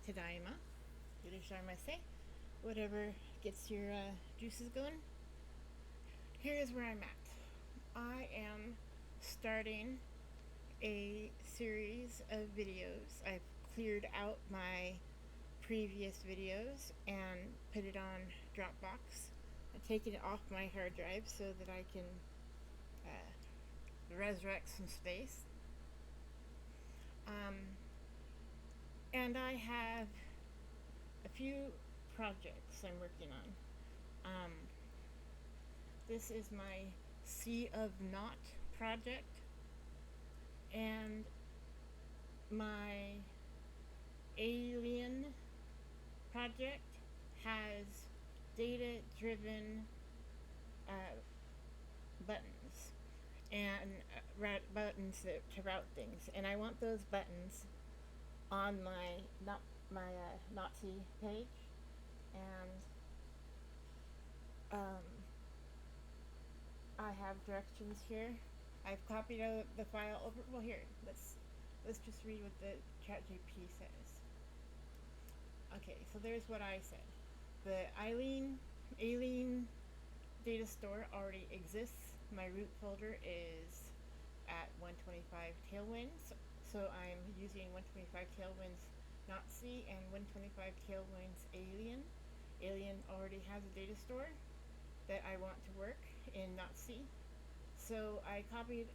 Tadaima. Irashaimase. Whatever gets your juices going. Here is where I'm at. I am starting a series of videos. I've cleared out my previous videos and put it on Dropbox. I've taken it off my hard drive so that I can resurrect some space. And I have a few projects I'm working on. This is my Sea of Naught project, and my Alien project has data driven buttons and buttons to route things, and I want those buttons on my Nazi page, and I have directions here. I've copied the file over. Well, here, let's just read what the ChatGPT says. Okay, so there's what I said. The Alien data store already exists. My root folder is at 125 Tailwinds, so I'm using 125 Tailwinds Nazi and 125 Tailwinds Alien. Alien already has a data store that I want to work in Nazi, so I copied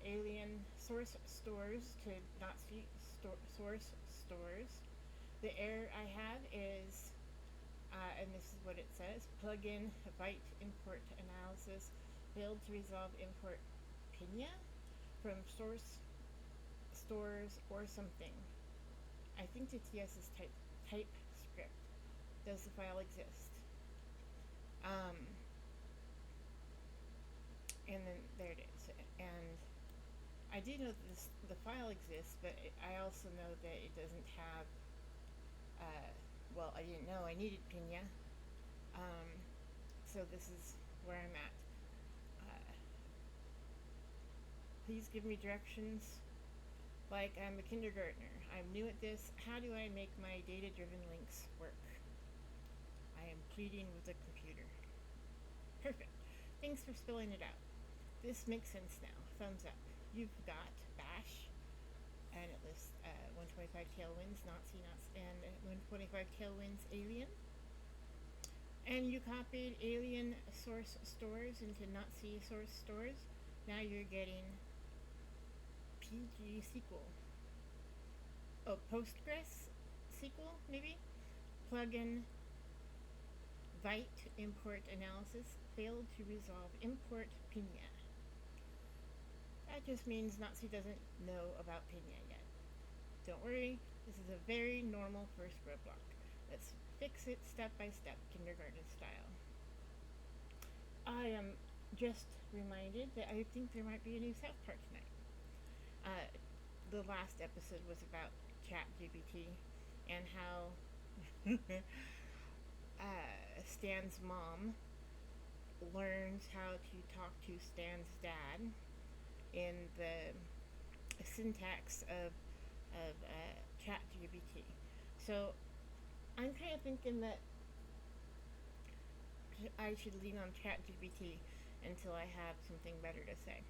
Alien source stores to Nazi source stores. The error I have is, and this is what it says: plugin byte import analysis failed to resolve import pinya from source stores or something. I think the TS is type script. Does the file exist? And then there it is. And I do know that the file exists, but I also know that it doesn't have. Well, I didn't know I needed pinya. So this is where I'm at. Please give me directions. Like I'm a kindergartner. I'm new at this. How do I make my data-driven links work? I am pleading with the computer. Perfect. Thanks for spelling it out. This makes sense now. Thumbs up. You've got Bash, and it lists 125 Tailwinds, Nazi, and 125 Tailwinds Alien. And you copied Alien source stores into Nazi source stores. Now you're getting PG SQL. Oh, Postgres SQL, maybe? Plugin byte import analysis failed to resolve import pinya. That just means Nazi doesn't know about pinya yet. Don't worry, this is a very normal first roadblock. Let's fix it step by step, kindergarten style. I am just reminded that I think there might be a new South Park tonight. The last episode was about ChatGPT and how Stan's mom learns how to talk to Stan's dad in the syntax of ChatGPT. So I'm kind of thinking that I should lean on ChatGPT until I have something better to say.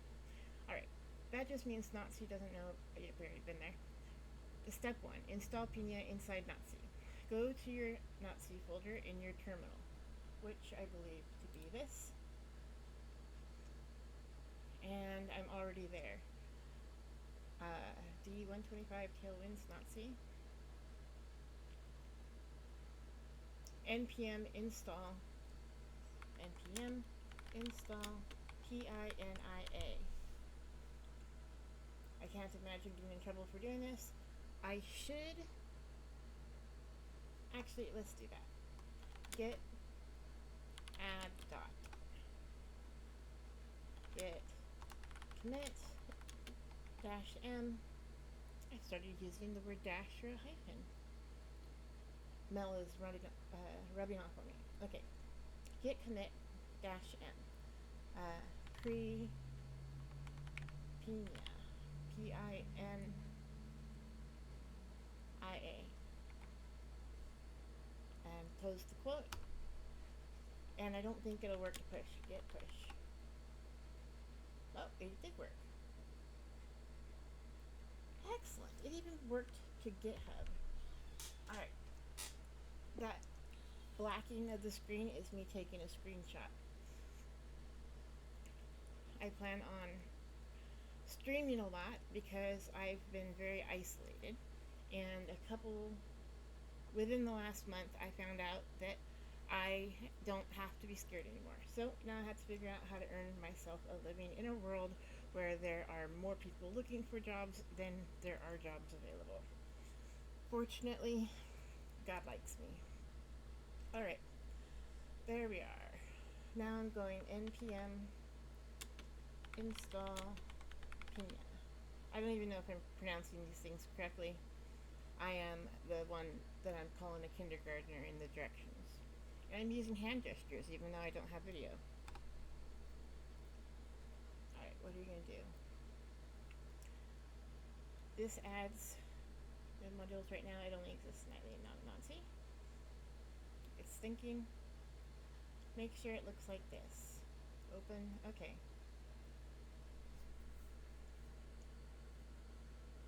Alright, that just means Nazi doesn't know. We've already been there. Step 1, install pinya inside Nazi. Go to your Nazi folder in your terminal, which I believe to be this. And I'm already there. D125 Tailwinds Nazi. npm install PINIA. I can't imagine getting in trouble for doing this. I should actually, let's do that. Git add dot git commit dash m. I started using the word dash or a hyphen. Mel is rubbing off on me. Okay. Git commit dash m. Pre pinya. PINIA. post the quote. And I don't think it'll work to push. Get push. Oh, it did work. Excellent. It even worked to GitHub. Alright. That blacking of the screen is me taking a screenshot. I plan on streaming a lot because I've been very isolated. And within the last month, I found out that I don't have to be scared anymore. So now I have to figure out how to earn myself a living in a world where there are more people looking for jobs than there are jobs available. Fortunately, God likes me. Alright, there we are. Now I'm going npm install pinya. I don't even know if I'm pronouncing these things correctly. I am the one that I'm calling a kindergartner in the directions. And I'm using hand gestures even though I don't have video. Alright, what are you going to do? This adds the modules right now. It only exists nightly, not Nazi. It's thinking. Make sure it looks like this. Open. Okay.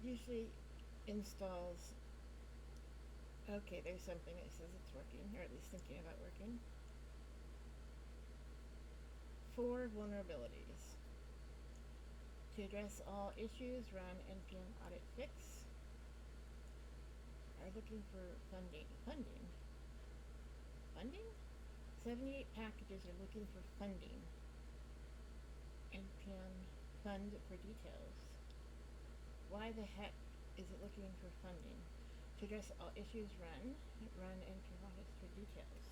Usually installs. Okay, there's something that says it's working, or at least thinking about working. 4 vulnerabilities. To address all issues, run npm audit fix. Are looking for funding. Funding? 78 packages are looking for funding. npm fund for details. Why the heck is it looking for funding? To address all issues, run npm audit for details.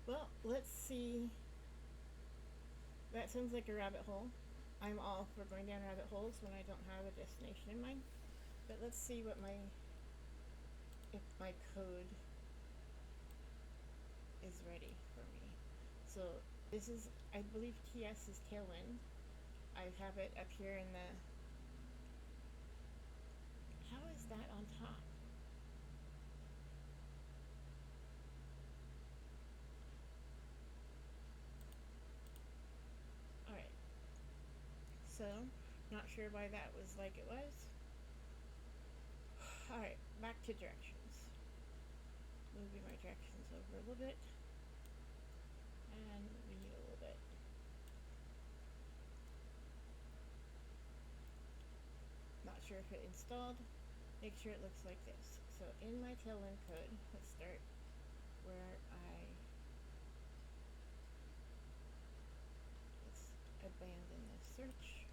Well, let's see. That sounds like a rabbit hole. I'm all for going down rabbit holes when I don't have a destination in mind. But let's see if my code is ready for me. So this is, I believe TS is tailwind. I have it up here in the, how is that on top? Alright. So, not sure why that was like it was. Alright, back to directions. Moving my directions over a little bit. And moving it a little bit. Not sure if it installed. Make sure it looks like this. So in my tailwind code, let's start where let's abandon the search.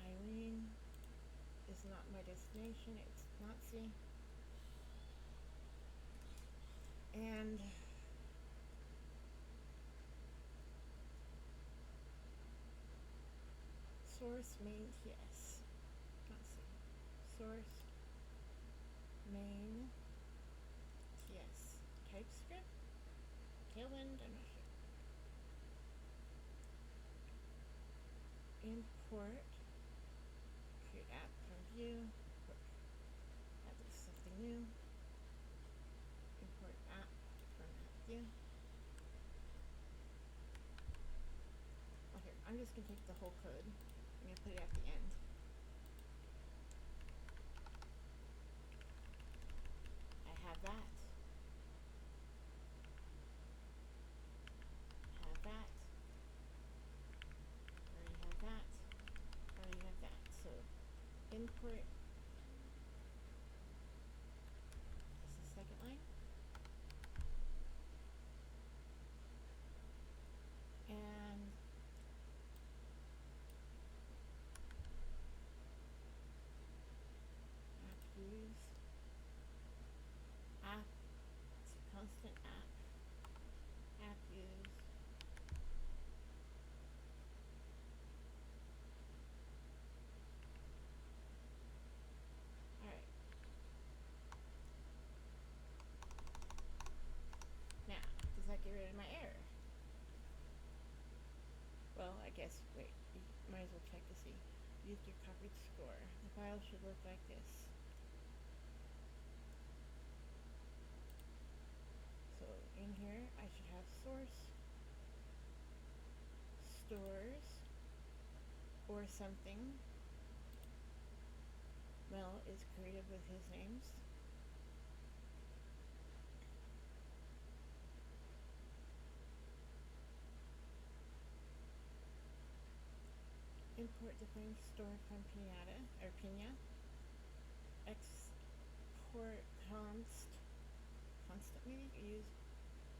Eileen is not my destination, it's Nazi. And source main TS. Nazi. Source main TS. TypeScript? Tailwind? I'm not sure. Import. Create app from view. Add something new. Import app from app view. Okay, I'm just going to take the whole code. I'm going to put it at the end. I have that. Have that. Already have that. Already have that. So import. This is the second line. And app use. App. It's a constant app. App use. my error? Well, I guess, wait, you might as well check to see. Use your copied score. The file should look like this. So in here, I should have source, stores, or something. Mel is creative with his names. Import define store from pinata or pina. Export constant maybe use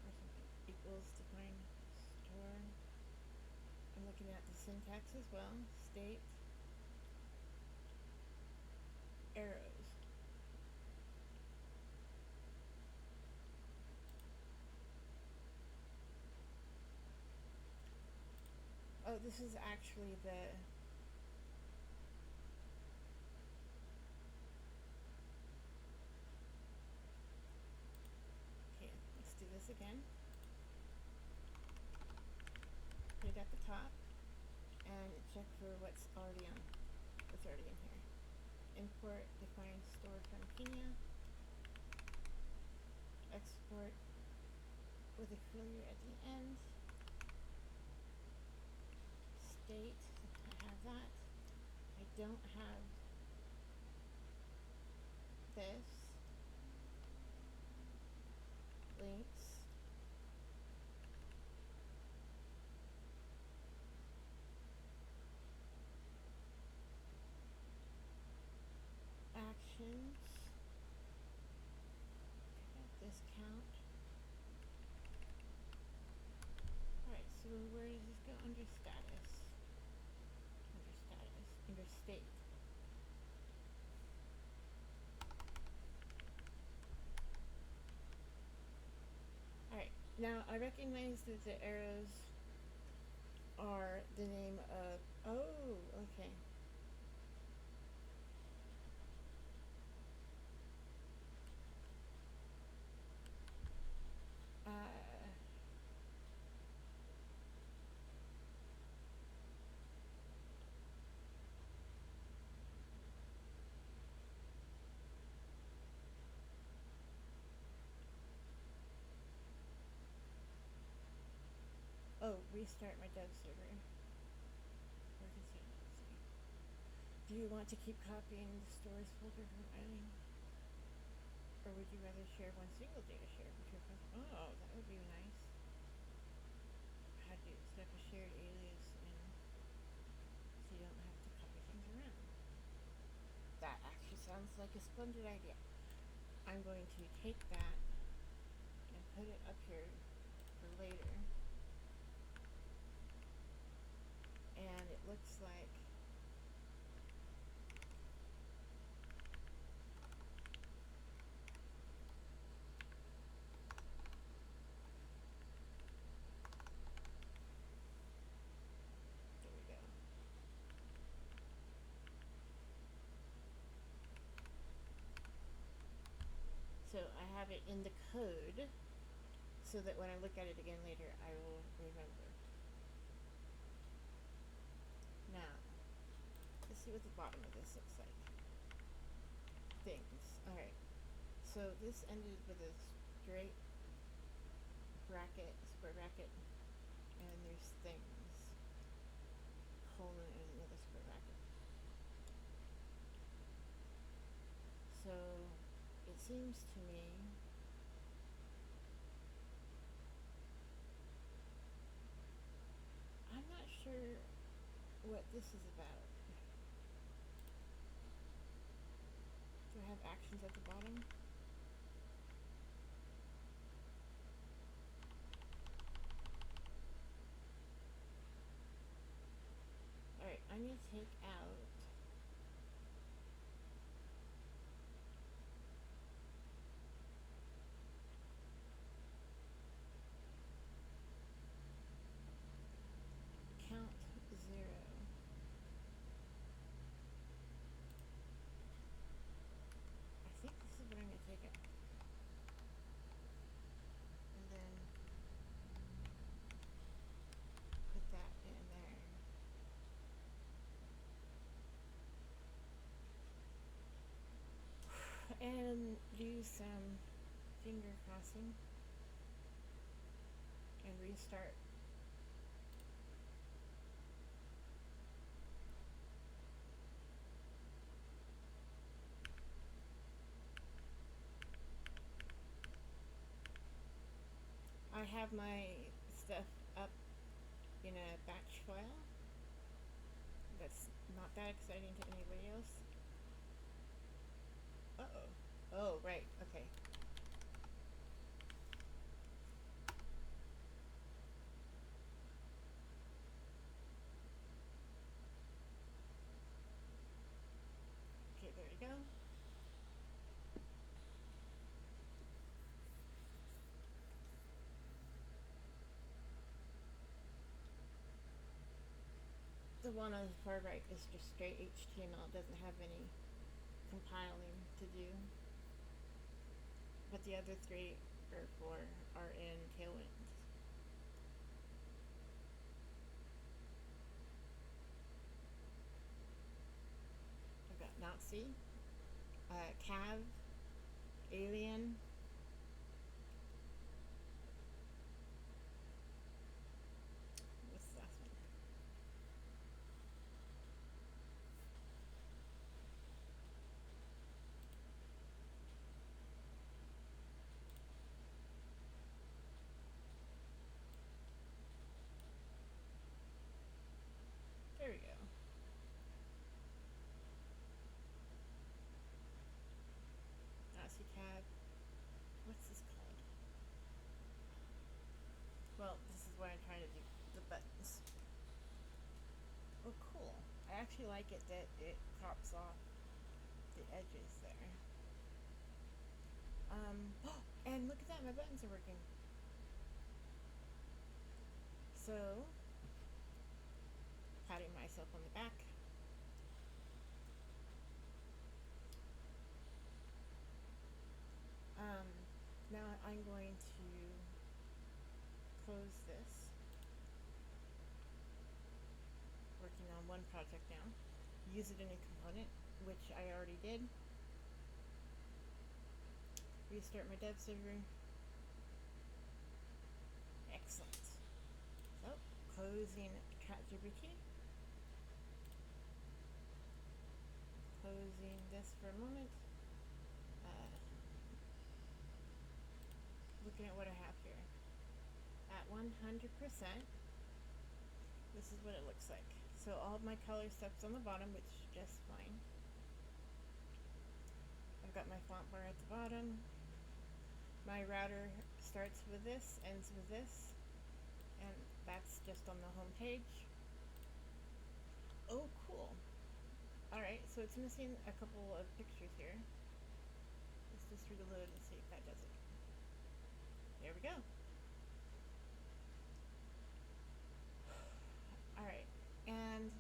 or something equals define store. I'm looking at the syntax as well. State arrows. Oh, this is actually the okay, let's do this again. Put it at the top and check for what's already in here. Import define store from Pina. Export with a filial at the end. State, I have that. I don't have this. Links. Actions. Discount. Alright, so where does this go? Under status. Under state. Alright, now I recognize that the arrows are the name of, oh, okay. Oh, restart my dev server. Do you want to keep copying the stores folder from Eileen? Or would you rather share one single data share between oh, that would be nice. How do you set up a shared alias and so you don't have to copy things around? That actually sounds like a splendid idea. I'm going to take that and put it up here for later. And it looks like there we go. So I have it in the code so that when I look at it again later, I will remember. Now, let's see what the bottom of this looks like. Things. Alright. So this ended with a straight bracket, square bracket, and there's things. Colon and another square bracket. So it seems to me I'm not sure what this is about. Do I have actions at the bottom? Alright, I need to take out count 0. I think this is what I'm going to take out. And then do some finger crossing and restart. I have my stuff up in a batch file. That's not that exciting to anybody else. Uh-oh. Oh, right. Okay. Okay, there we go. The one on the far right is just straight HTML. It doesn't have any compiling to do. But the other three or four are in Tailwind. I've got Nazi, Cav, Alien. What's the last one? There we go. Nazi Cav. What's this called? Well, this is what I'm trying to do. The buttons. Oh, cool. I actually like it that it crops off the edges there. And look at that, my buttons are working. So, patting myself on the back. Now I'm going to close this. Working on one project now. Use it in a component, which I already did. Restart my dev server. Excellent. So, closing ChatGPT. Closing this for a moment. Looking at what I have here. At 100%, this is what it looks like. So all of my color stuff's on the bottom, which is just fine. I've got my font bar at the bottom. My router starts with this, ends with this, and that's just on the home page. Oh, cool. Alright, so it's missing a couple of pictures here. Let's just reload and see if that does it. There we go. Alright, and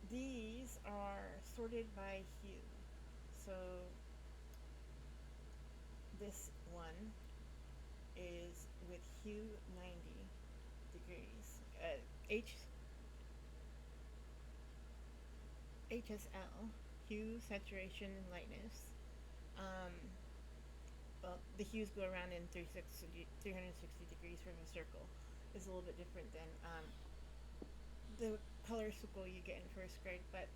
these are sorted by hue. So this one is with hue 90 degrees. HSL, hue, saturation, and lightness. Well, the hues go around in 360 degrees from a circle. It's a little bit different than the color circle you get in first grade, but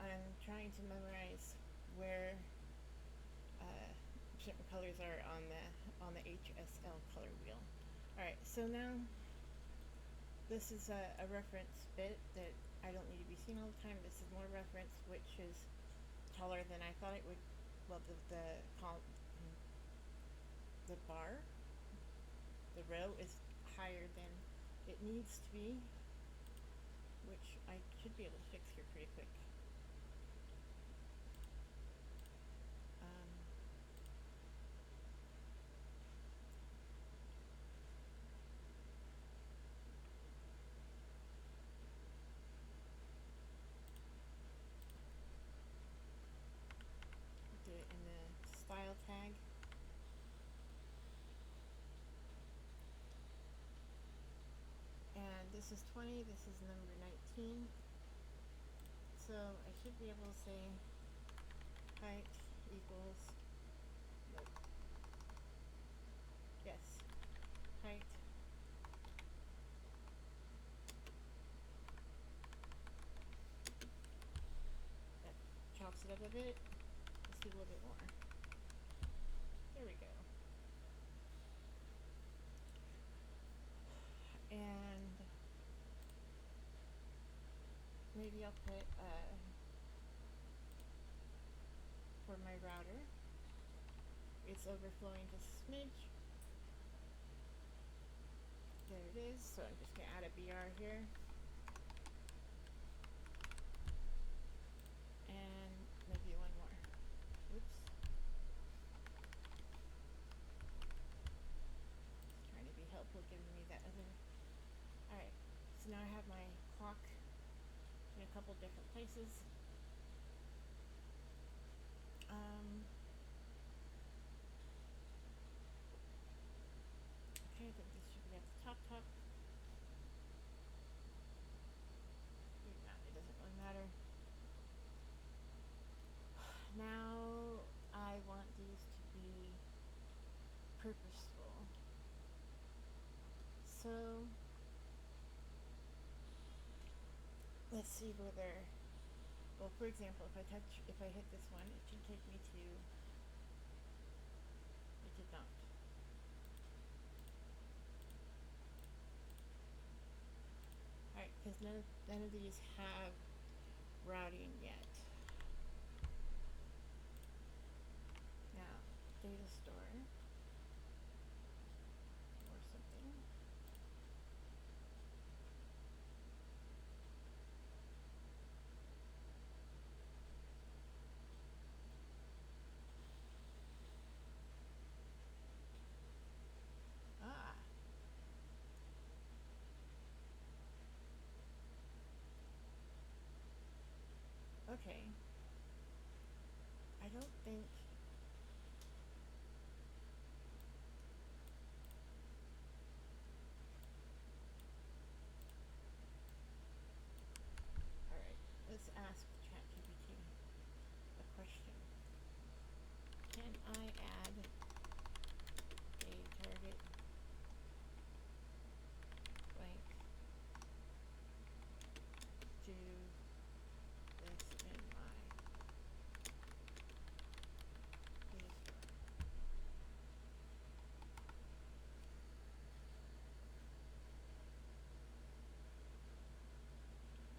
I'm trying to memorize where certain colors are on the HSL color wheel. Alright, so now this is a reference bit that I don't need to be seen all the time. This is more reference, which is taller than I thought it would. Well, the bar, the row is higher than it needs to be, which I should be able to fix here pretty quick. Do it in the style tag. And this is 20, this is number 19. So I should be able to say height equals, nope, yes, height, that chops it up a bit. Let's do a little bit more. There we go. And maybe I'll put for my router, it's overflowing just a smidge. There it is. So I'm just gonna add a BR here. And maybe one more. Oops. Just trying to be helpful, giving me that other. Alright, so now I have my clock in a couple different places. Okay, I think this should be at the top. Maybe not, it doesn't really matter. Now I want these to be purposeful. So let's see where they're. Well, for example, if I hit this one, it should take me to. It did not. Alright, because none of these have routing yet. Now, data store or something. Ah. Okay. I don't think. Alright, let's ask ChatGPT a question. Can I add a target blank to this in my data store?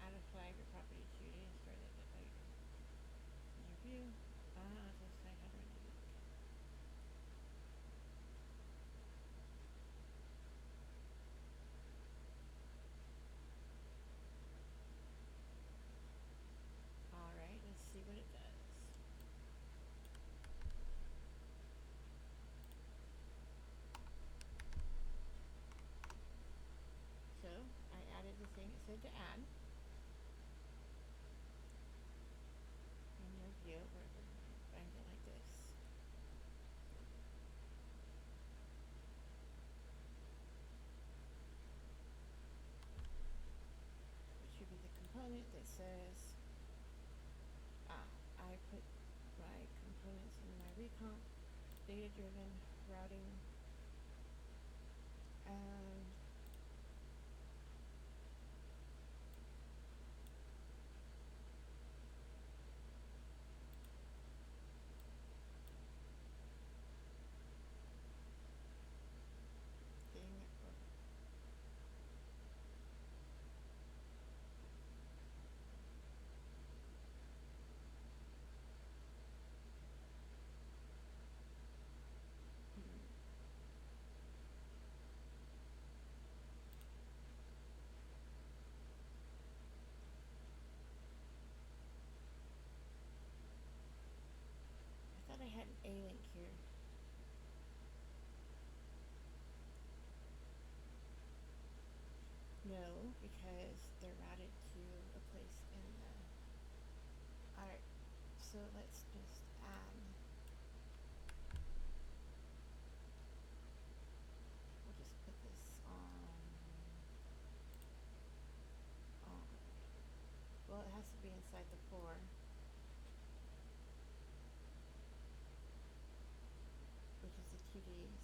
Add a flag or property to data store that in your view. Just like how do I do that? Alright, let's see what it does. So, I added the thing it said to add. In your view, we're going to find it like this. It should be the component that says, I put my components in my recomp, data-driven routing, thing, I thought I had an A link here. No, because they're routed to a place in the. Alright, so let's just add. We'll just put this on. Well, it has to be inside the 4.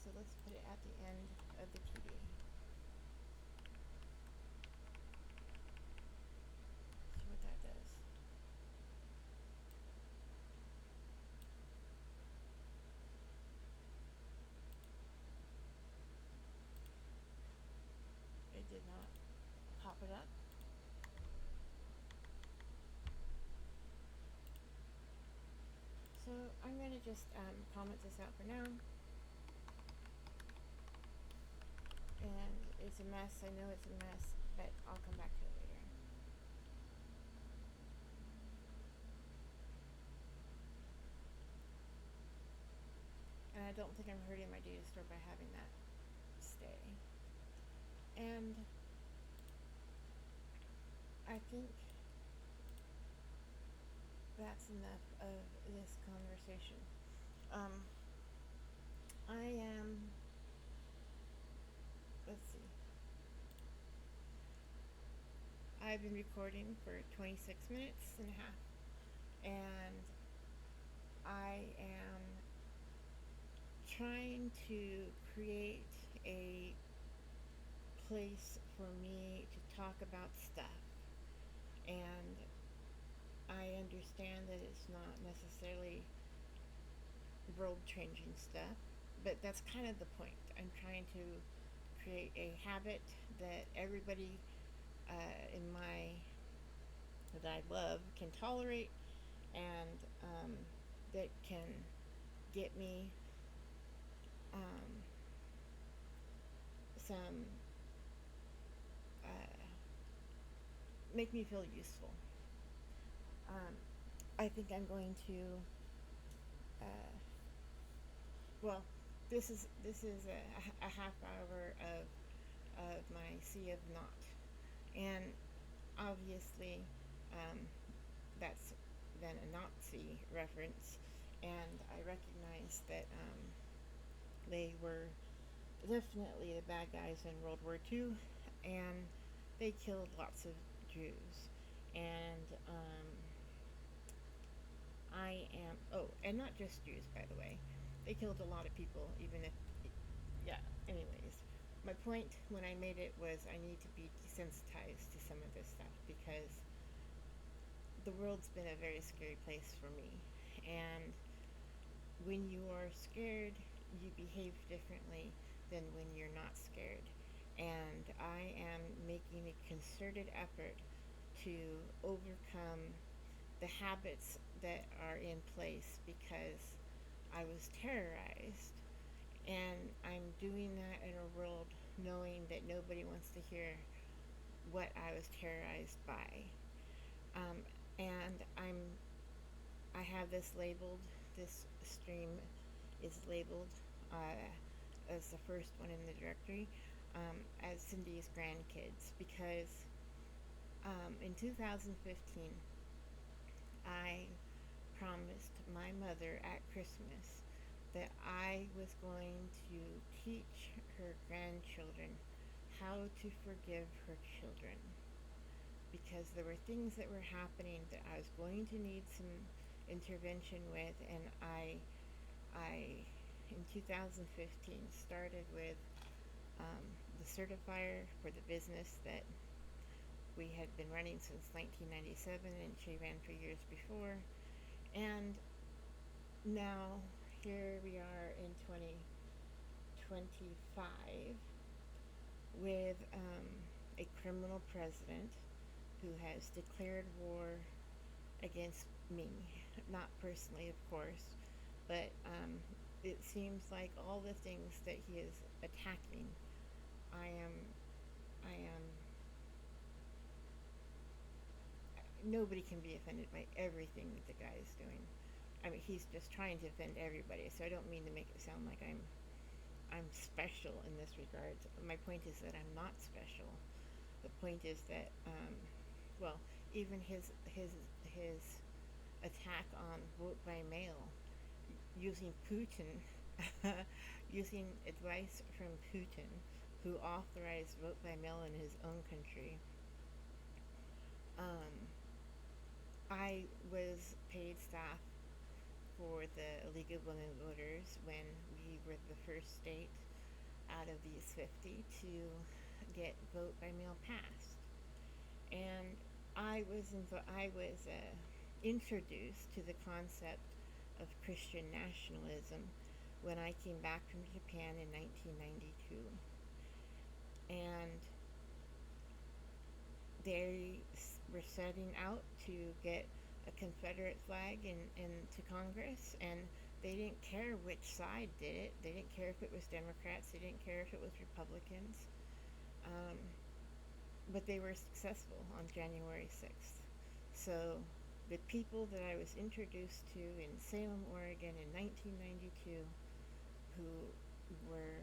So let's put it at the end of the PD. See what that does. It did not pop it up. So I'm going to just comment this out for now. And it's a mess. I know it's a mess, but I'll come back to it later. And I don't think I'm hurting my data store by having that stay. And I think that's enough of this conversation. I am, let's see, I've been recording for 26 minutes and a half, and I am trying to create a place for me to talk about stuff. And I understand that it's not necessarily world changing stuff, but that's kind of the point. I'm trying to create a habit that everybody in my that I love can tolerate, and that can get me some make me feel useful. I think I'm going to uh, well, this is a half hour of my sea of not, and obviously um, that's then a Nazi reference, and I recognize that they were definitely the bad guys in World War II, and they killed lots of Jews, and I am, oh, and not just Jews, by the way. They killed a lot of people, even if, yeah, anyways. My point when I made it was I need to be desensitized to some of this stuff, because the world's been a very scary place for me. And when you are scared, you behave differently than when you're not scared. And I am making a concerted effort to overcome the habits that are in place because I was terrorized. And I'm doing that in a world knowing that nobody wants to hear what I was terrorized by. Um, and I have this labeled. This stream is labeled as the first one in the directory as Cindy's grandkids, because in 2015 I promised my mother at Christmas that I was going to teach her grandchildren how to forgive her children, because there were things that were happening that I was going to need some intervention with, and I in 2015 started with the certifier for the business that we had been running since 1997, and she ran for years before. And now here we are in 2025 with a criminal president who has declared war against me. Not personally, of course, but it seems like all the things that he is attacking, I am, nobody can be offended by everything that the guy is doing. I mean, he's just trying to offend everybody, so I don't mean to make it sound like I'm special in this regard. My point is that I'm not special. The point is that, well, even his attack on vote by mail, using Putin, using advice from Putin, who authorized vote by mail in his own country. I was paid staff for the League of Women Voters when we were the first state out of these 50 to get vote by mail passed. And I was introduced to the concept of Christian nationalism when I came back from Japan in 1992. And they were setting out to get a Confederate flag into Congress, and they didn't care which side did it. They didn't care if it was Democrats. They didn't care if it was Republicans. Um, but they were successful on January 6th. So the people that I was introduced to in Salem, Oregon in 1992, who were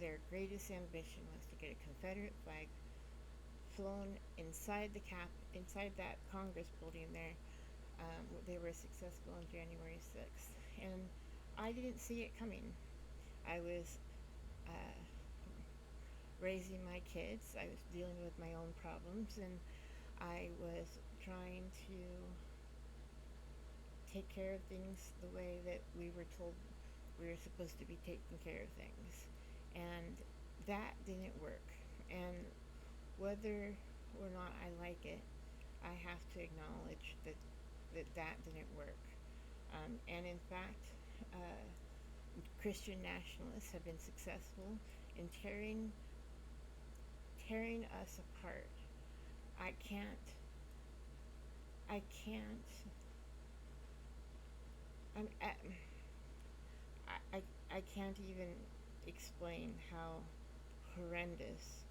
their greatest ambition was to get a Confederate flag flown inside that Congress building there. They were successful on January 6th, and I didn't see it coming. I was uh, raising my kids. I was dealing with my own problems, and I was trying to take care of things the way that we were told we were supposed to be taking care of things. And that didn't work. And whether or not I like it, I have to acknowledge that didn't work. And in fact, uh, Christian nationalists have been successful in tearing us apart. I can't. I can't. I'm. I can't even explain how horrendous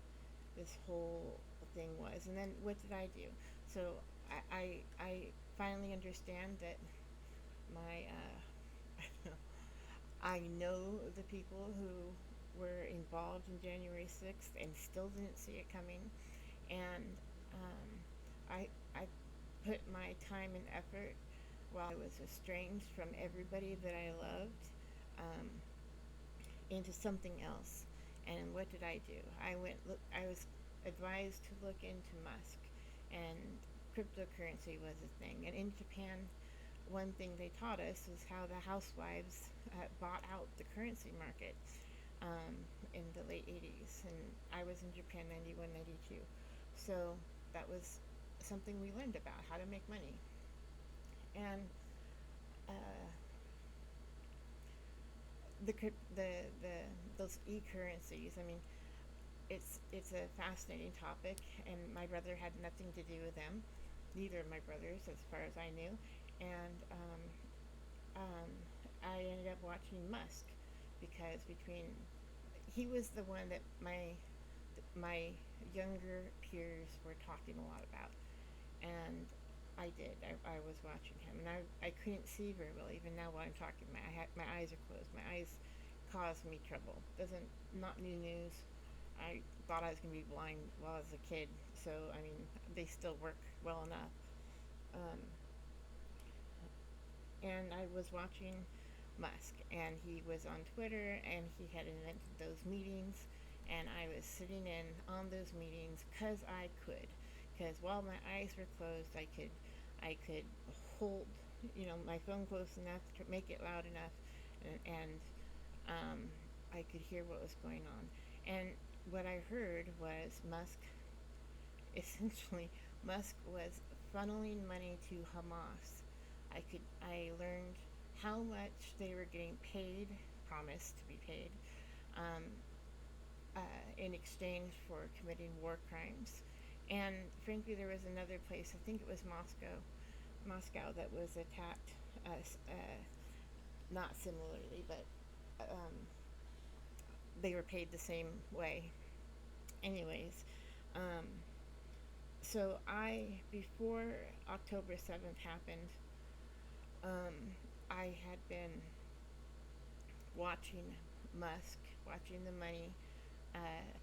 this whole thing was. And then what did I do? So I finally understand that my I know the people who were involved in January 6th and still didn't see it coming. And um, I put my time and effort while I was estranged from everybody that I loved um, into something else. And what did I do? I was advised to look into Musk, and cryptocurrency was a thing. And in Japan, one thing they taught us was how the housewives bought out the currency market um, in the late 80s. And I was in Japan 91, 92. So that was something we learned about, how to make money. And uh, the those e-currencies, I mean, it's a fascinating topic, and my brother had nothing to do with them, neither of my brothers, as far as I knew. And um, I ended up watching Musk because he was the one that my younger peers were talking a lot about, and I did. I was watching him, and I couldn't see very well. Even now, while I'm talking, my eyes are closed. My eyes caused me trouble. Doesn't Not new news. I thought I was gonna be blind while I was a kid, so I mean they still work well enough. Um, and I was watching Musk, and he was on Twitter, and he had invented those meetings, and I was sitting in on those meetings because I could, because while my eyes were closed, I could hold, my phone close enough to make it loud enough, and um, I could hear what was going on. And what I heard was essentially, Musk was funneling money to Hamas. I learned how much they were getting paid, promised to be paid, um, in exchange for committing war crimes. And frankly, there was another place, I think it was Moscow, that was attacked, not similarly, but um, they were paid the same way. Anyways, um, so before October 7th happened, um, I had been watching Musk, watching the money,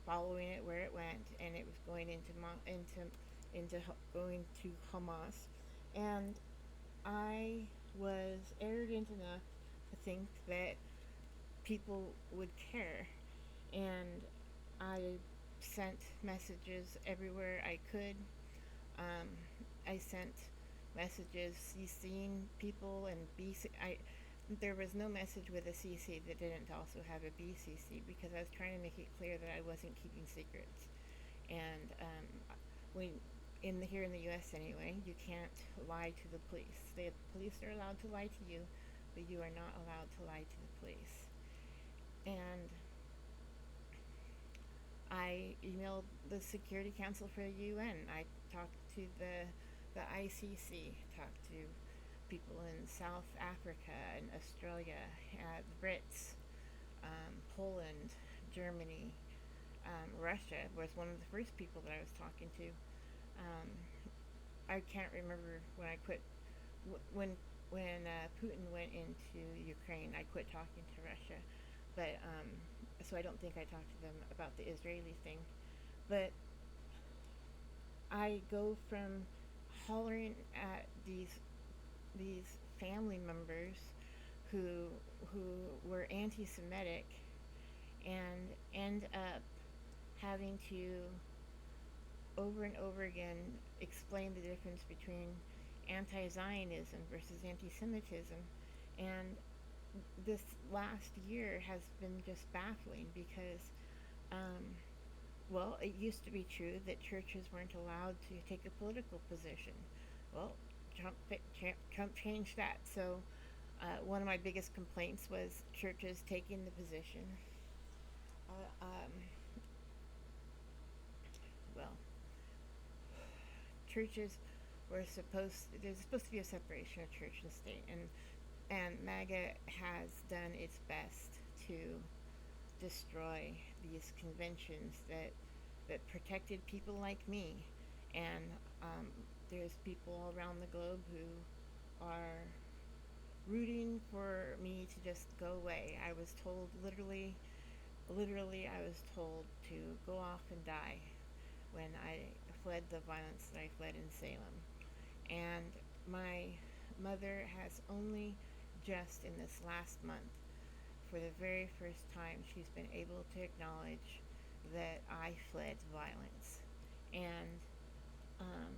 following it where it went, and it was going going to Hamas, and I was arrogant enough to think that people would care, and I sent messages everywhere I could. I sent messages CCing people, and there was no message with a CC that didn't also have a BCC, because I was trying to make it clear that I wasn't keeping secrets. And when here in the U.S. anyway, you can't lie to the police. The police are allowed to lie to you, but you are not allowed to lie to the police. And I emailed the Security Council for the UN. I talked to the ICC, talked to people in South Africa and Australia, the Brits, Poland, Germany, Russia was one of the first people that I was talking to. Um, I can't remember when I quit. When Putin went into Ukraine, I quit talking to Russia, but so I don't think I talked to them about the Israeli thing. But I go from hollering at these family members who who were anti-Semitic and end up having to over and over again explain the difference between anti-Zionism versus anti-Semitism. And this last year has been just baffling because, um, well, it used to be true that churches weren't allowed to take a political position. Well, Trump changed that. So one of my biggest complaints was churches taking the position. Uh, um, well, churches were there's supposed to be a separation of church and state, and MAGA has done its best to destroy these conventions that protected people like me. And there's people all around the globe who are rooting for me to just go away. I was told literally I was told to go off and die when I fled the violence that I fled in Salem. And my mother has only just in this last month, for the very first time, she's been able to acknowledge that I fled violence. And um,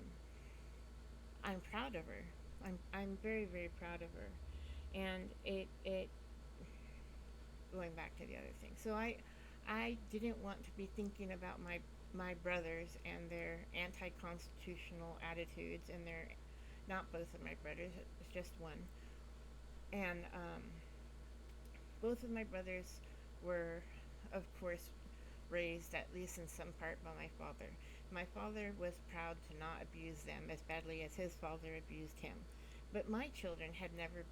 I'm proud of her. I'm very, very proud of her. And it going back to the other thing. So I didn't want to be thinking about my brothers and their anti-constitutional attitudes, and their not both of my brothers, it's just one. And both of my brothers were, of course, raised at least in some part by my father. My father was proud to not abuse them as badly as his father abused him. But my children had never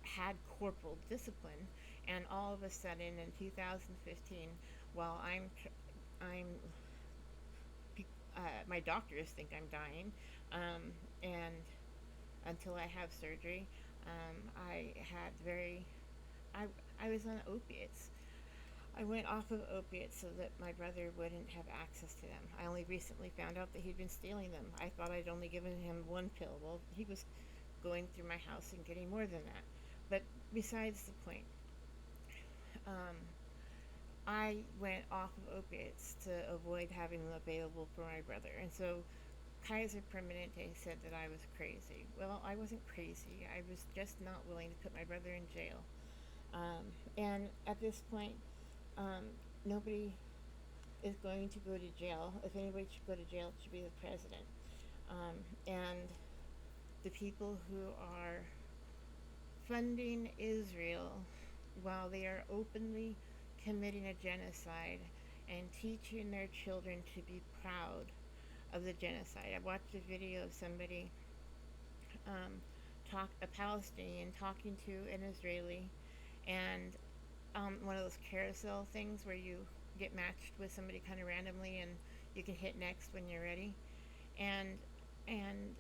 had corporal discipline, and all of a sudden in 2015, while I'm my doctors think I'm dying, and until I have surgery, I had I I was on opiates. I went off of opiates so that my brother wouldn't have access to them. I only recently found out that he'd been stealing them. I thought I'd only given him one pill. Well, he was going through my house and getting more than that. But besides the point, um, I went off of opiates to avoid having them available for my brother. And so Kaiser Permanente said that I was crazy. Well, I wasn't crazy. I was just not willing to put my brother in jail. And at this point, nobody is going to go to jail. If anybody should go to jail, it should be the president. And the people who are funding Israel while they are openly committing a genocide and teaching their children to be proud of the genocide. I watched a video of somebody a Palestinian talking to an Israeli, and one of those carousel things where you get matched with somebody kind of randomly and you can hit next when you're ready. And and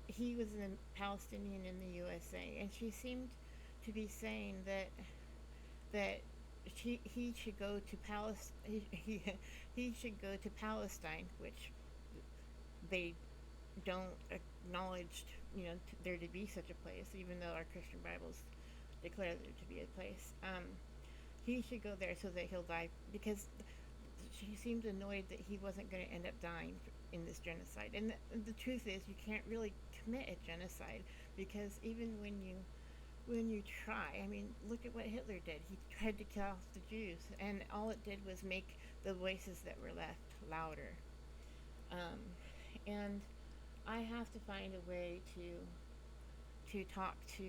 he was a Palestinian in the USA, and she seemed to be saying that he should go to he should go to Palestine, which they don't acknowledge, there to be such a place, even though our Christian Bibles declare there to be a place. He should go there so that he'll die, because she seemed annoyed that he wasn't going to end up dying in this genocide. And the truth is, you can't really commit a genocide, because even when you when you try, I mean, look at what Hitler did. He tried to kill off the Jews, and all it did was make the voices that were left louder. Um, and I have to find a way to talk to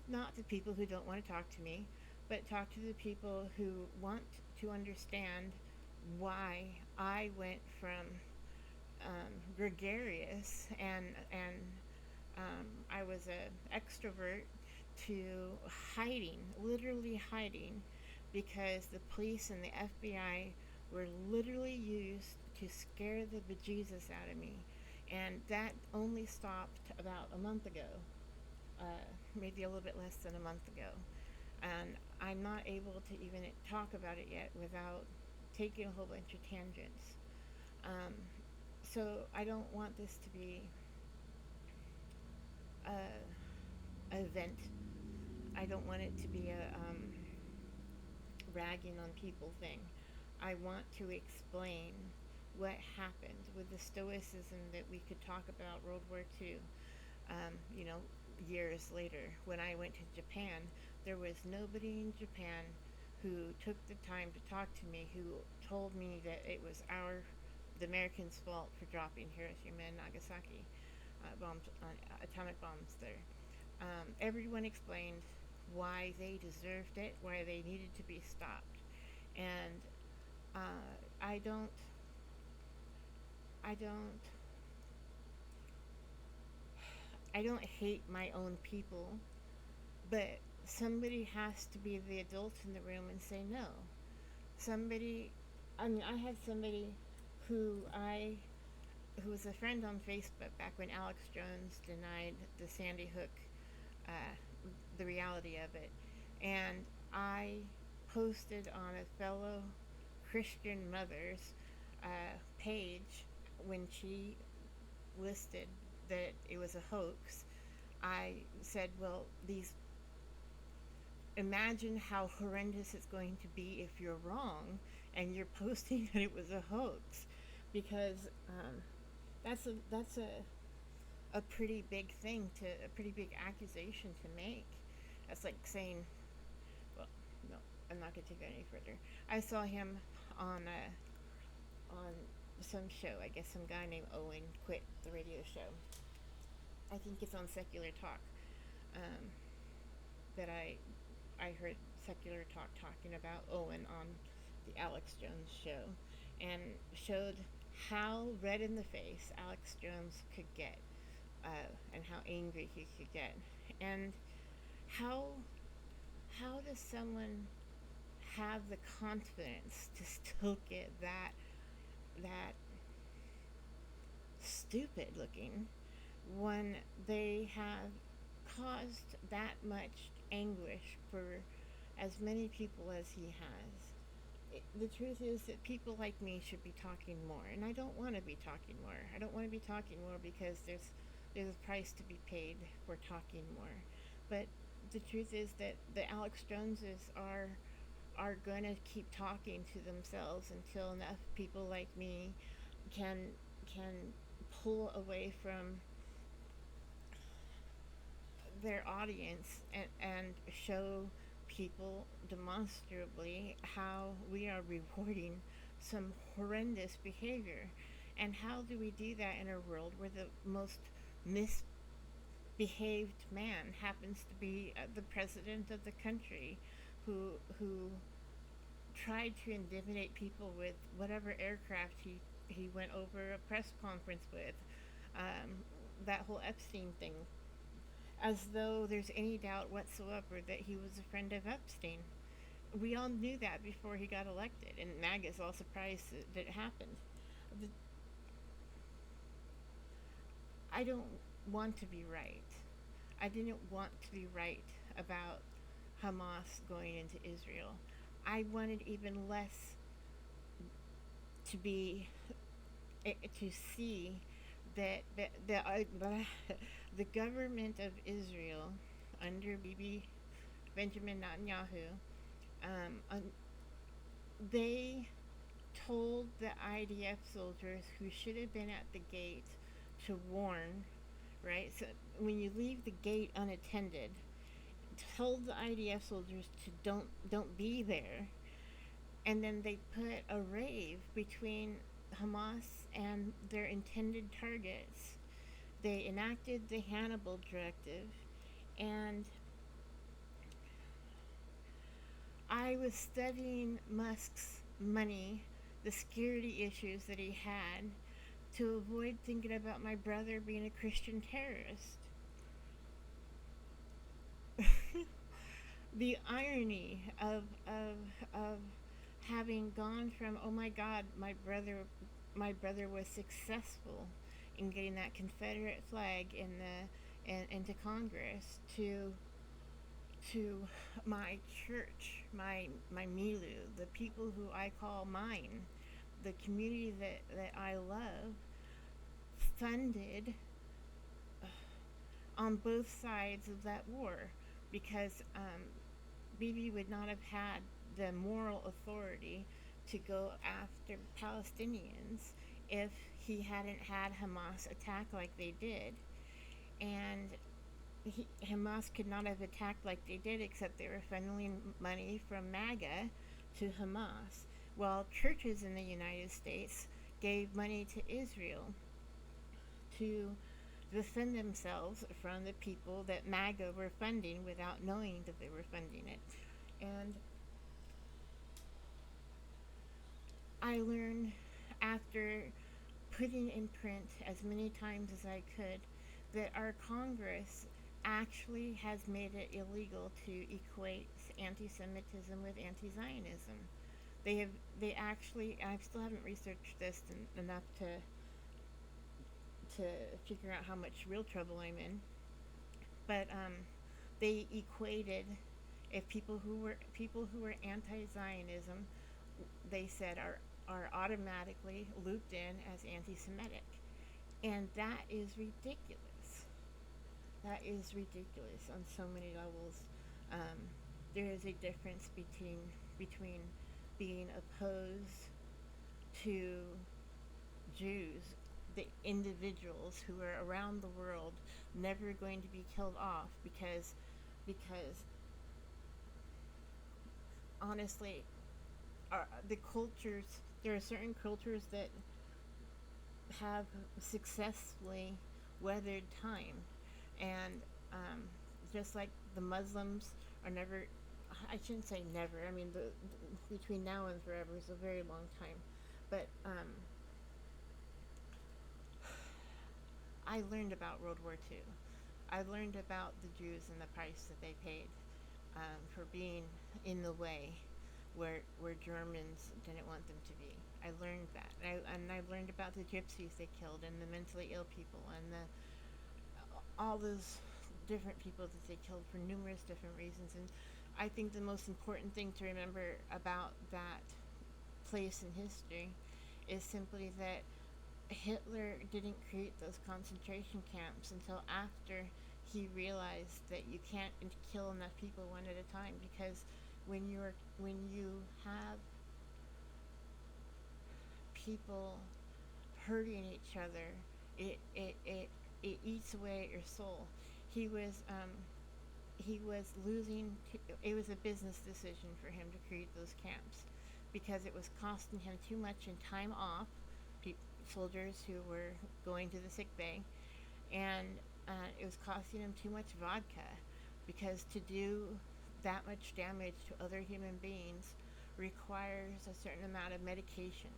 not the people who don't want to talk to me, but talk to the people who want to understand why I went from gregarious and I was a extrovert to hiding, literally hiding, because the police and the FBI were literally used to scare the bejesus out of me, and that only stopped about a month ago, maybe a little bit less than a month ago, and I'm not able to even talk about it yet without taking a whole bunch of tangents. Um, so I don't want this to be a event. I don't want it to be a ragging on people thing. I want to explain what happened with the stoicism that we could talk about World War II. You know, years later, when I went to Japan, there was nobody in Japan who took the time to talk to me, who told me that it was the Americans' fault for dropping Hiroshima and Nagasaki atomic bombs there. Everyone explained why they deserved it, why they needed to be stopped, and I I don't, I don't hate my own people, but somebody has to be the adult in the room and say no. Somebody, I mean, I had somebody who I who was a friend on Facebook back when Alex Jones denied the Sandy Hook, uh, the reality of it, and I posted on a fellow Christian mother's page when she listed that it was a hoax. I said, well, these imagine how horrendous it's going to be if you're wrong and you're posting that it was a hoax, because that's a pretty big thing to a pretty big accusation to make. That's like saying, well, no, I'm not gonna take that any further. I saw him on on some show. I guess some guy named Owen quit the radio show. I think it's on Secular Talk. Um, that I heard Secular Talk talking about Owen on the Alex Jones show, and showed how red in the face Alex Jones could get, and how angry he could get, and how does someone have the confidence to still get that stupid looking when they have caused that much anguish for as many people as he has. The truth is that people like me should be talking more, and I don't want to be talking more. I don't want to be talking more because there's a price to be paid for talking more. But the truth is that the Alex Joneses are going to keep talking to themselves until enough people like me can can pull away from their audience and show people demonstrably how we are rewarding some horrendous behavior. And how do we do that in a world where the most misbehaved man happens to be the president of the country, who tried to intimidate people with whatever aircraft he went over a press conference with, um, that whole Epstein thing, as though there's any doubt whatsoever that he was a friend of Epstein. We all knew that before he got elected, and MAGA's all surprised that it happened. The, I don't want to be right. I didn't want to be right about Hamas going into Israel. I wanted even less to be to see that the government of Israel under Bibi Benjamin Netanyahu, they told the IDF soldiers who should have been at the gate to warn, right? So when you leave the gate unattended told the IDF soldiers to don't be there, and then they put a rave between Hamas and their intended targets. They enacted the Hannibal Directive, and I was studying Musk's money, the security issues that he had, to avoid thinking about my brother being a Christian terrorist. The irony of having gone from, oh my God, my brother was successful in getting that Confederate flag into Congress, to my church, my milieu, the people who I call mine, the community that I love, funded on both sides of that war, because Bibi would not have had the moral authority to go after Palestinians if he hadn't had Hamas attack like they did. And Hamas could not have attacked like they did, except they were funneling money from MAGA to Hamas, while churches in the United States gave money to Israel to defend themselves from the people that MAGA were funding without knowing that they were funding it. And I learned, after putting in print as many times as I could, that our Congress actually has made it illegal to equate anti-Semitism with anti-Zionism. They have, they actually, I still haven't researched this enough to figure out how much real trouble I'm in, but they equated, if people who were anti-Zionism, they said are automatically looped in as anti-Semitic, and that is ridiculous. That is ridiculous on so many levels. Um, there is a difference between being opposed to Jews, the individuals who are around the world, never going to be killed off, because honestly, the cultures, there are certain cultures that have successfully weathered time, and um, just like the Muslims are never, I shouldn't say never, I mean between now and forever is a very long time, but I learned about World War II. I learned about the Jews and the price that they paid for being in the way where Germans didn't want them to be. I learned that, and I learned about the gypsies they killed, and the mentally ill people, and all those different people that they killed for numerous different reasons. And I think the most important thing to remember about that place in history is simply that Hitler didn't create those concentration camps until after he realized that you can't kill enough people one at a time, because when you have people hurting each other, it eats away at your soul. He was he was losing. It was a business decision for him to create those camps, because it was costing him too much in time off. Soldiers who were going to the sick bay, and it was costing him too much vodka, because to do that much damage to other human beings requires a certain amount of medication.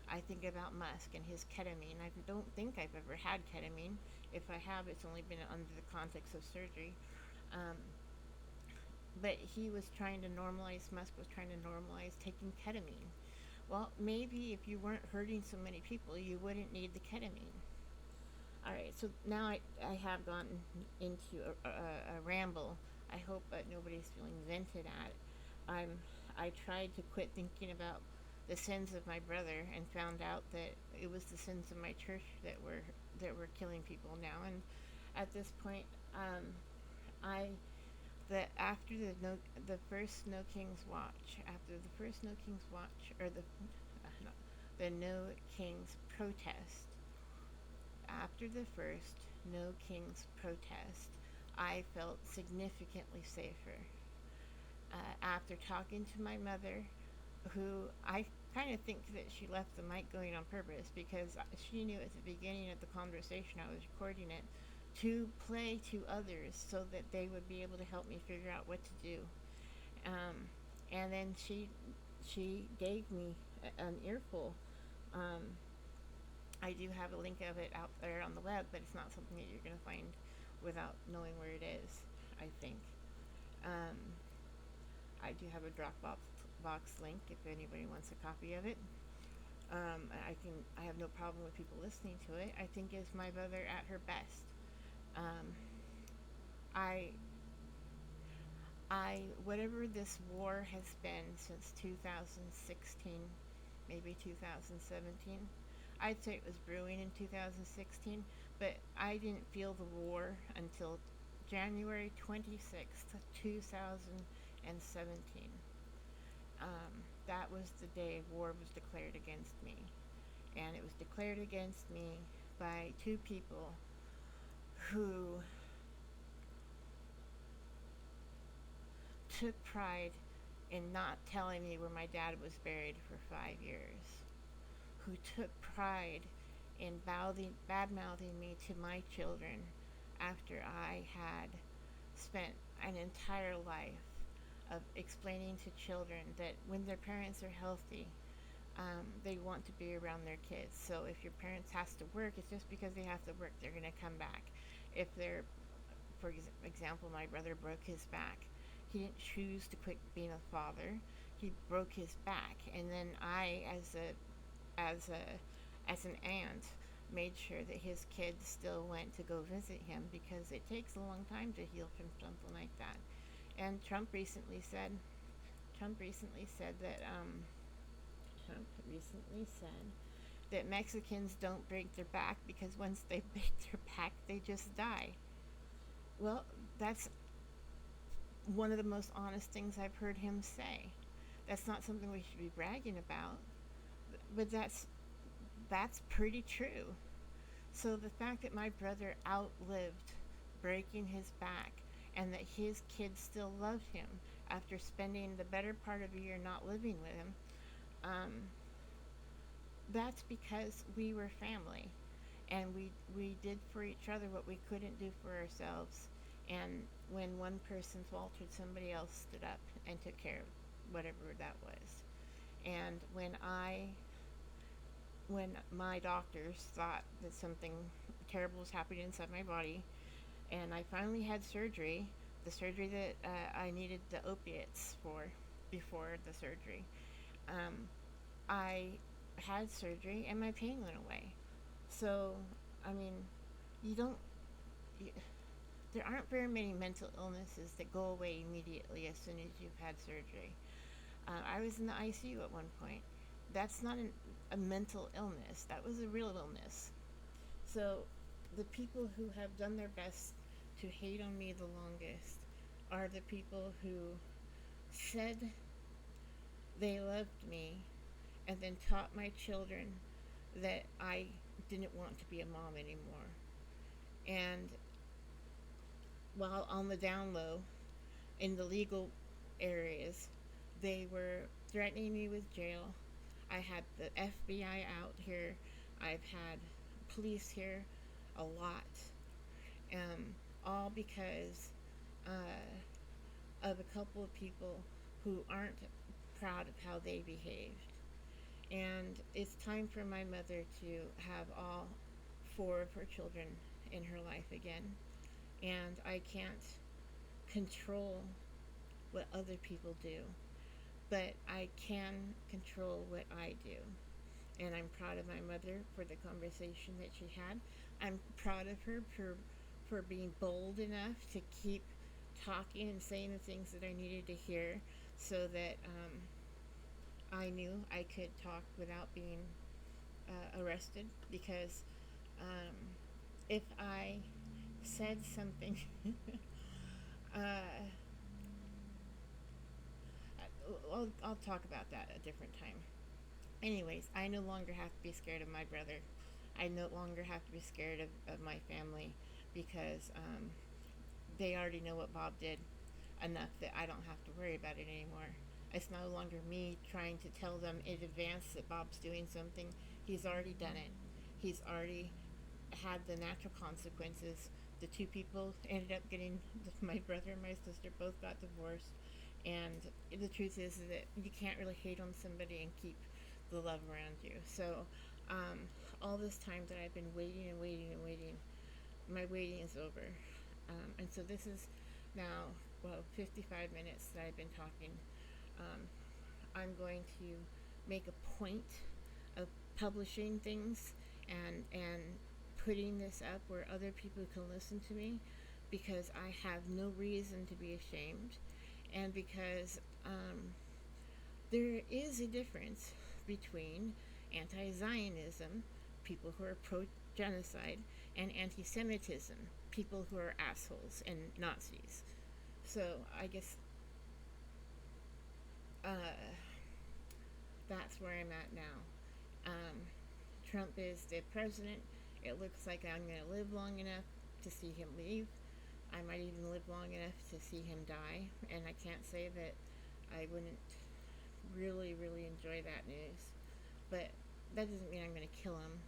I think about Musk and his ketamine. I don't think I've ever had ketamine. If I have, it's only been under the context of surgery. Um, but Musk was trying to normalize taking ketamine. Well, maybe if you weren't hurting so many people, you wouldn't need the ketamine. All right, so now I have gone into a ramble. I hope nobody's feeling vented at. I'm I tried to quit thinking about the sins of my brother, and found out that it was the sins of my church that were killing people now. And at this point, I that after the first No King's Watch, after the first No King's Watch, or no, the No King's protest, after the first No King's protest, I felt significantly safer. After talking to my mother, who I kind of think that she left the mic going on purpose because she knew at the beginning of the conversation I was recording it to play to others so that they would be able to help me figure out what to do. Um, and then she gave me an earful. Um, I do have a link of it out there on the web, but it's not something that you're going to find without knowing where it is, I think. Um, I do have a Dropbox box link if anybody wants a copy of it. I have no problem with people listening to it. I think it's my mother at her best. Um, I whatever this war has been since 2016, maybe 2017. I'd say it was brewing in 2016, but I didn't feel the war until January 26th, 2017. That was the day war was declared against me. And it was declared against me by two people who took pride in not telling me where my dad was buried for 5 years, who took pride in bad mouthing me to my children after I had spent an entire life of explaining to children that when their parents are healthy, they want to be around their kids. So if your parents has to work, it's just because they have to work. They're going to come back. If they're, for example, my brother broke his back. He didn't choose to quit being a father. He broke his back, and then I, as an aunt, made sure that his kids still went to go visit him because it takes a long time to heal from something like that. And Trump recently said that Trump recently said that Mexicans don't break their back because once they break their back, they just die. Well, that's one of the most honest things I've heard him say. That's not something we should be bragging about, but that's pretty true. So the fact that my brother outlived breaking his back and that his kids still loved him after spending the better part of a year not living with him, um, that's because we were family and we did for each other what we couldn't do for ourselves. And when one person faltered, somebody else stood up and took care of whatever that was. And when my doctors thought that something terrible was happening inside my body, and I finally had surgery, the surgery that I needed the opiates for before the surgery, um, I had surgery and my pain went away. So, I mean, you don't. You, there aren't very many mental illnesses that go away immediately as soon as you've had surgery. I was in the ICU at one point. That's not a mental illness. That was a real illness. So, the people who have done their best to hate on me the longest are the people who said they loved me and then taught my children that I didn't want to be a mom anymore. And while on the down low, in the legal areas, they were threatening me with jail. I had the FBI out here. I've had police here a lot. Um, all because of a couple of people who aren't proud of how they behaved. And it's time for my mother to have all four of her children in her life again. And I can't control what other people do, but I can control what I do. And I'm proud of my mother for the conversation that she had. I'm proud of her for being bold enough to keep talking and saying the things that I needed to hear so that I knew I could talk without being arrested because if I said something, uh, I'll talk about that a different time. Anyways, I no longer have to be scared of my brother. I no longer have to be scared of my family because they already know what Bob did enough that I don't have to worry about it anymore. It's no longer me trying to tell them in advance that Bob's doing something. He's already done it. He's already had the natural consequences. The two people ended up getting, my brother and my sister both got divorced. And the truth is that you can't really hate on somebody and keep the love around you. So, all this time that I've been waiting and waiting and waiting, my waiting is over. And so this is now, well, 55 minutes that I've been talking. Um, I'm going to make a point of publishing things and putting this up where other people can listen to me, because I have no reason to be ashamed, and because there is a difference between anti-Zionism, people who are pro-genocide, and anti-Semitism, people who are assholes and Nazis. So I guess uh, that's where I'm at now. Um, Trump is the president. It looks like I'm going to live long enough to see him leave. I might even live long enough to see him die. And I can't say that I wouldn't really, really enjoy that news. But that doesn't mean I'm going to kill him.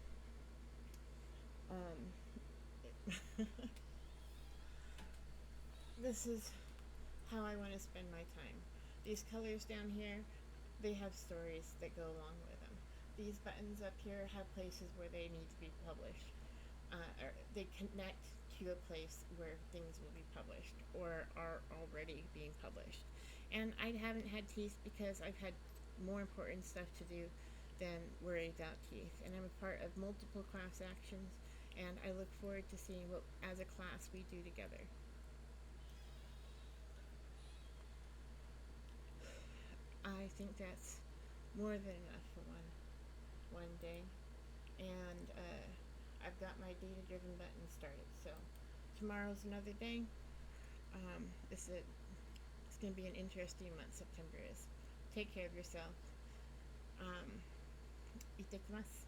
This is how I want to spend my time. These colors down here, they have stories that go along with them. These buttons up here have places where they need to be published. Or they connect to a place where things will be published or are already being published. And I haven't had teeth because I've had more important stuff to do than worry about teeth. And I'm a part of multiple class actions, and I look forward to seeing what, as a class, we do together. I think that's more than enough for one day, and I've got my data-driven button started. So tomorrow's another day. It's going to be an interesting month. September is. Take care of yourself. 行ってきます。